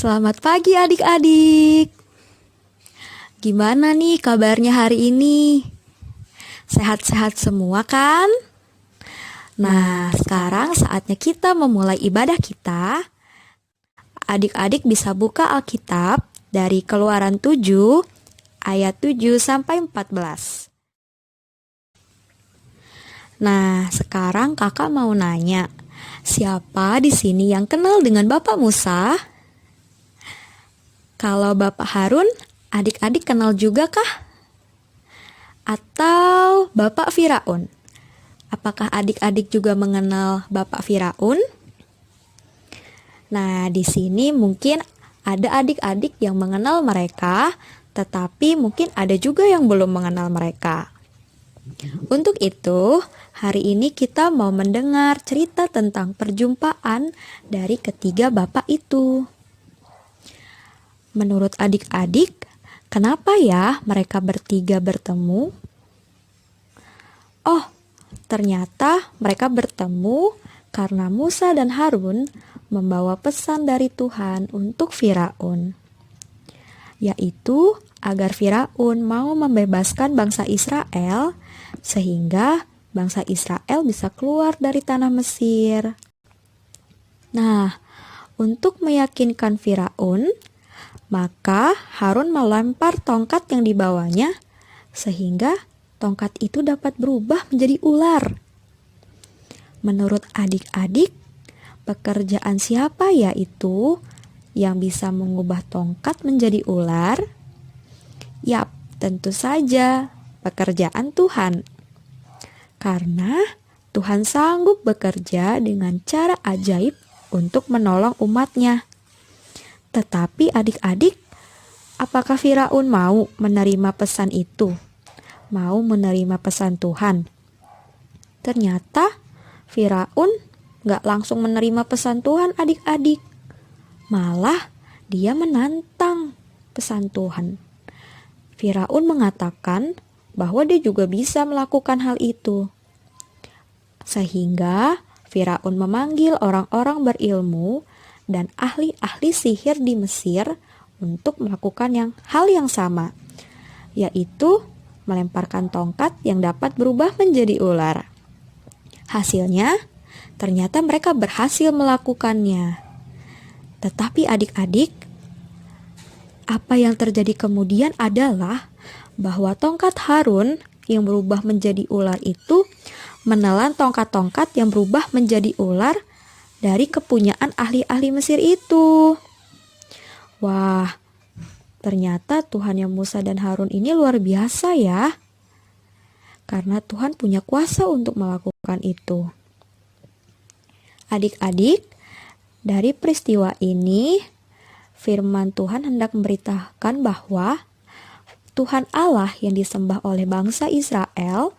Selamat pagi adik-adik. Gimana nih kabarnya hari ini? Sehat-sehat semua kan? Nah, sekarang saatnya kita memulai ibadah kita. Adik-adik bisa buka Alkitab dari Keluaran 7 ayat 7 sampai 14. Nah, sekarang kakak mau nanya, siapa di sini yang kenal dengan Bapak Musa? Kalau Bapak Harun, adik-adik kenal juga kah? Atau Bapak Firaun? Apakah adik-adik juga mengenal Bapak Firaun? Nah, di sini mungkin ada adik-adik yang mengenal mereka, tetapi mungkin ada juga yang belum mengenal mereka. Untuk itu, hari ini kita mau mendengar cerita tentang perjumpaan dari ketiga bapak itu. Menurut adik-adik, kenapa ya mereka bertiga bertemu? Oh, ternyata mereka bertemu karena Musa dan Harun membawa pesan dari Tuhan untuk Firaun, yaitu agar Firaun mau membebaskan bangsa Israel sehingga bangsa Israel bisa keluar dari tanah Mesir. Nah, untuk meyakinkan Firaun, maka Harun melempar tongkat yang dibawanya sehingga tongkat itu dapat berubah menjadi ular. Menurut adik-adik, pekerjaan siapa ya itu yang bisa mengubah tongkat menjadi ular? Yap, tentu saja pekerjaan Tuhan. Karena Tuhan sanggup bekerja dengan cara ajaib untuk menolong umatnya. Tetapi adik-adik, apakah Firaun mau menerima pesan itu? Mau menerima pesan Tuhan? Ternyata Firaun gak langsung menerima pesan Tuhan adik-adik. Malah dia menantang pesan Tuhan. Firaun mengatakan bahwa dia juga bisa melakukan hal itu. Sehingga Firaun memanggil orang-orang berilmu dan ahli-ahli sihir di Mesir untuk melakukan hal yang sama, yaitu melemparkan tongkat yang dapat berubah menjadi ular. Hasilnya, ternyata mereka berhasil melakukannya. Tetapi adik-adik, apa yang terjadi kemudian adalah bahwa tongkat Harun yang berubah menjadi ular itu menelan tongkat-tongkat yang berubah menjadi ular dari kepunyaan ahli-ahli Mesir itu. Wah, ternyata Tuhan yang Musa dan Harun ini luar biasa ya. Karena Tuhan punya kuasa untuk melakukan itu. Adik-adik, dari peristiwa ini, firman Tuhan hendak memberitakan bahwa Tuhan Allah yang disembah oleh bangsa Israel,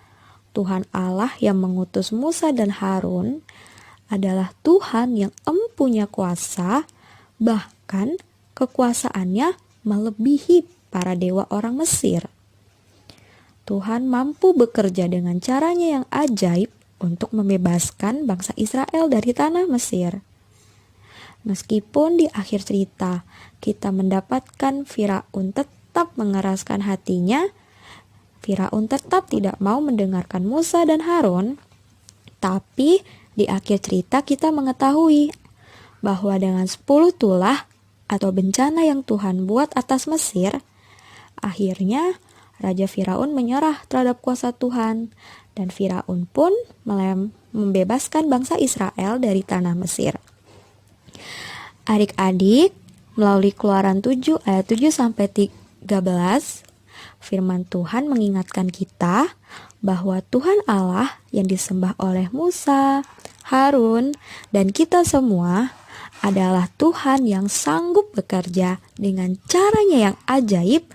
Tuhan Allah yang mengutus Musa dan Harun, adalah Tuhan yang empunya kuasa, bahkan kekuasaannya melebihi para dewa orang Mesir. Tuhan mampu bekerja dengan caranya yang ajaib untuk membebaskan bangsa Israel dari tanah Mesir. Meskipun di akhir cerita kita mendapatkan Firaun tetap mengeraskan hatinya, Firaun tetap tidak mau mendengarkan Musa dan Harun, tapi di akhir cerita kita mengetahui bahwa dengan 10 tulah atau bencana yang Tuhan buat atas Mesir, akhirnya Raja Firaun menyerah terhadap kuasa Tuhan dan Firaun pun membebaskan bangsa Israel dari tanah Mesir. Adik-adik, melalui Keluaran 7 ayat 7 sampai 13, firman Tuhan mengingatkan kita bahwa Tuhan Allah yang disembah oleh Musa, Harun, dan kita semua adalah Tuhan yang sanggup bekerja dengan caranya yang ajaib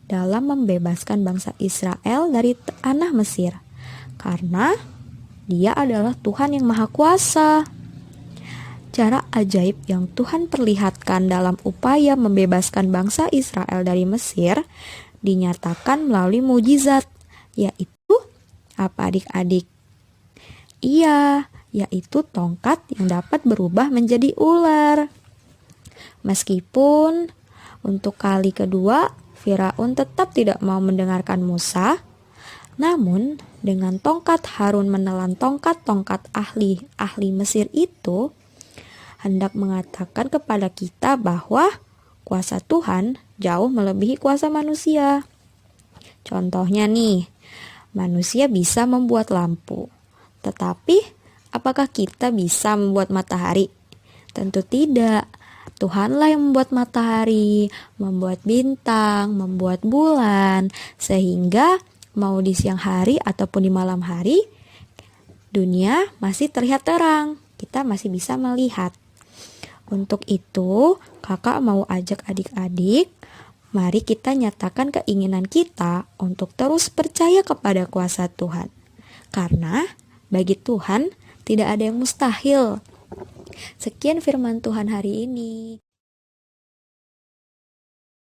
dalam membebaskan bangsa Israel dari tanah Mesir. Karena Dia adalah Tuhan yang Maha Kuasa. Cara ajaib yang Tuhan perlihatkan dalam upaya membebaskan bangsa Israel dari Mesir dinyatakan melalui mujizat, yaitu apa adik-adik? Iya, yaitu tongkat yang dapat berubah menjadi ular. Meskipun untuk kali kedua Firaun tetap tidak mau mendengarkan Musa, namun dengan tongkat Harun menelan tongkat-tongkat ahli Mesir itu, hendak mengatakan kepada kita bahwa kuasa Tuhan jauh melebihi kuasa manusia. Contohnya nih, manusia bisa membuat lampu, tetapi apakah kita bisa membuat matahari? Tentu tidak. Tuhanlah yang membuat matahari, membuat bintang, membuat bulan, sehingga mau di siang hari ataupun di malam hari, dunia masih terlihat terang. Kita masih bisa melihat. Untuk itu, kakak mau ajak adik-adik, mari kita nyatakan keinginan kita untuk terus percaya kepada kuasa Tuhan. Karena bagi Tuhan tidak ada yang mustahil. Sekian firman Tuhan hari ini.